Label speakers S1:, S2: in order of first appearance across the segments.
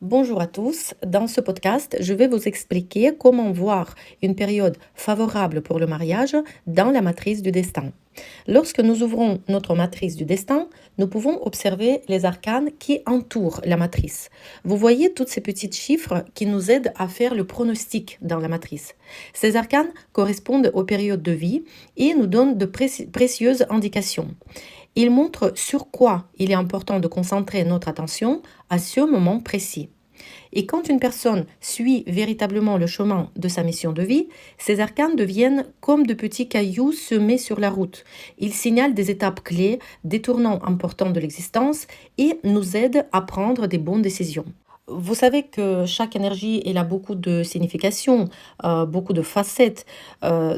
S1: Bonjour à tous. Dans ce podcast, je vais vous expliquer comment voir une période favorable pour le mariage dans la matrice du destin. Lorsque nous ouvrons notre matrice du destin, nous pouvons observer les arcanes qui entourent la matrice. Vous voyez tous ces petits chiffres qui nous aident à faire le pronostic dans la matrice. Ces arcanes correspondent aux périodes de vie et nous donnent de précieuses indications. Ils montrent sur quoi il est important de concentrer notre attention à ce moment précis. Et quand une personne suit véritablement le chemin de sa mission de vie, ces arcanes deviennent comme de petits cailloux semés sur la route. Ils signalent des étapes clés, des tournants importants de l'existence et nous aident à prendre des bonnes décisions. Vous savez que chaque énergie, elle a beaucoup de significations, beaucoup de facettes.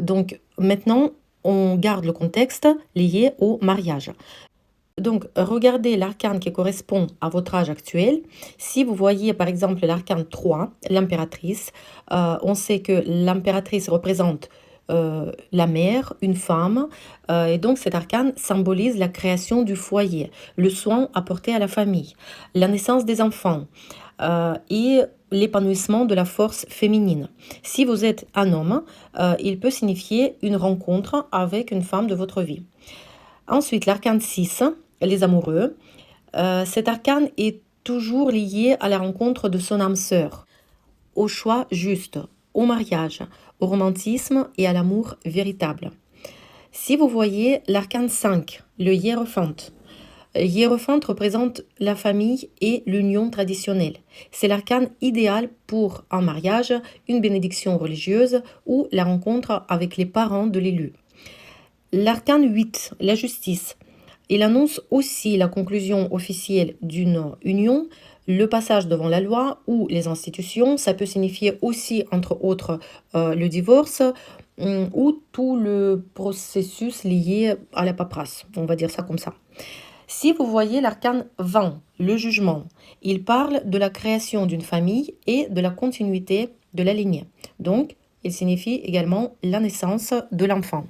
S1: Donc maintenant, on garde le contexte lié au mariage. Donc, regardez l'arcane qui correspond à votre âge actuel. Si vous voyez par exemple l'arcane 3, l'impératrice, on sait que l'impératrice représente la mère, une femme, et donc cet arcane symbolise la création du foyer, le soin apporté à la famille, la naissance des enfants et l'épanouissement de la force féminine. Si vous êtes un homme, il peut signifier une rencontre avec une femme de votre vie. Ensuite, l'arcane 6, les amoureux. Cet arcane est toujours lié à la rencontre de son âme sœur, au choix juste, au mariage, au romantisme et à l'amour véritable. Si vous voyez l'arcane 5, le hiérophante représente la famille et l'union traditionnelle. C'est l'arcane idéal pour un mariage, une bénédiction religieuse ou la rencontre avec les parents de l'élu. L'arcane 8, la justice, il annonce aussi la conclusion officielle d'une union, le passage devant la loi ou les institutions. Ça peut signifier aussi, entre autres, le divorce ou tout le processus lié à la paperasse. On va dire ça comme ça. Si vous voyez l'arcane 20, le jugement, il parle de la création d'une famille et de la continuité de la lignée. Donc, il signifie également la naissance de l'enfant.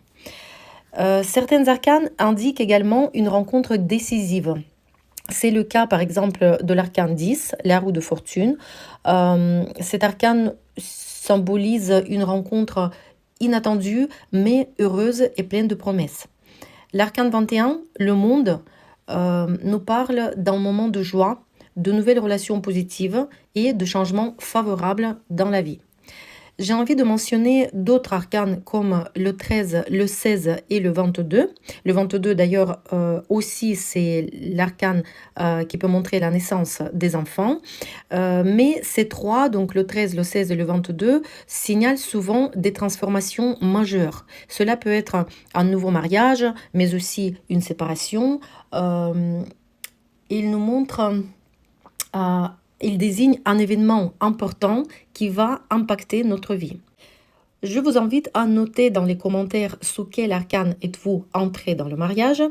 S1: Certaines arcanes indiquent également une rencontre décisive. C'est le cas par exemple de l'arcane 10, la roue de fortune. Cet arcane symbolise une rencontre inattendue mais heureuse et pleine de promesses. L'arcane 21, le monde, nous parle d'un moment de joie, de nouvelles relations positives et de changements favorables dans la vie. J'ai envie de mentionner d'autres arcanes comme le 13, le 16 et le 22. Le 22 d'ailleurs aussi c'est l'arcane qui peut montrer la naissance des enfants. Mais ces trois, donc le 13, le 16 et le 22, signalent souvent des transformations majeures. Cela peut être un nouveau mariage, mais aussi une séparation. Il nous montre... il désigne un événement important qui va impacter notre vie. Je vous invite à noter dans les commentaires sous quel arcane êtes-vous entré dans le mariage.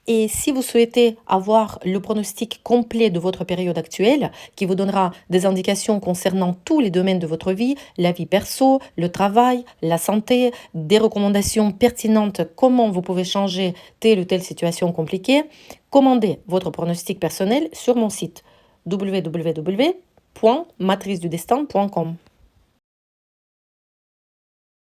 S1: Et si vous souhaitez avoir le pronostic complet de votre période actuelle, qui vous donnera des indications concernant tous les domaines de votre vie, la vie perso, le travail, la santé, des recommandations pertinentes, comment vous pouvez changer telle ou telle situation compliquée, commandez votre pronostic personnel sur mon site www.matricedudestin.com.